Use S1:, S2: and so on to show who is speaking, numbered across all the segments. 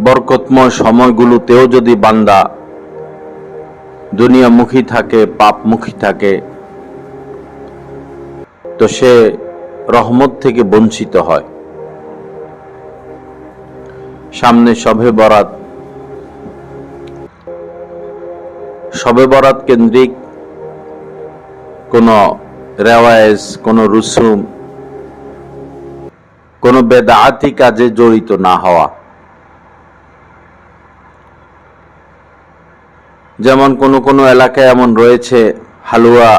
S1: বরকতময় সময়গুলোতেও যদি বান্দা দুনিয়ামুখী থাকে, পাপমুখী থাকে, তো সে রহমত থেকে বঞ্চিত হয়। সামনে শবে বরাত, শবে বরাত কেন্দ্রিক কোনো রেওয়ায়েজ, কোনো রুসুম, কোনো বেদাআতি কাজে জড়িত না হওয়া। যেমন কোনো এলাকায় এমন রয়েছে হালুয়া,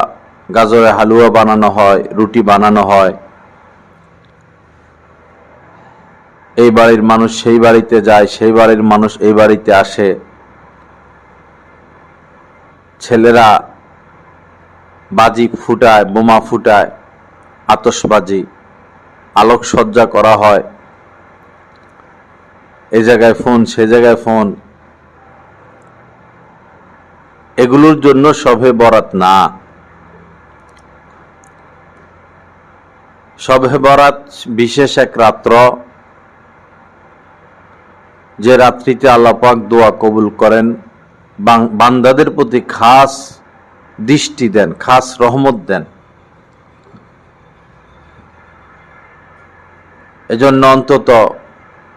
S1: গাজরে হালুয়া বানানো হয়, রুটি বানানো হয়, এই বাড়ির মানুষ সেই বাড়িতে যায়, সেই বাড়ির মানুষ এই বাড়িতে আসে, ছেলেরা বাজি ফুটায়, বোমা ফুটায়, আতশবাজি, আলোকসজ্জা করা হয়, এই জায়গায় ফোন, সে জায়গায় ফোন। এগুলোর জন্য শবে বরাত না। শবে বরাত বিশেষ এক রাত্র, যে রাত্রিতে আল্লাহ পাক দোয়া কবুল করেন, বান্দাদের প্রতি খাস দৃষ্টি দেন, খাস রহমত দেন। এজন্য অন্তত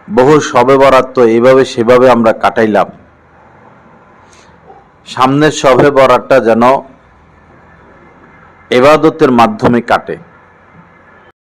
S1: বহু শবে বরাত তো এইভাবে সেভাবে আমরা কাটাইলাম। সামনের শবে বরাতটা যেন ইবাদতের মাধ্যমে কাটে।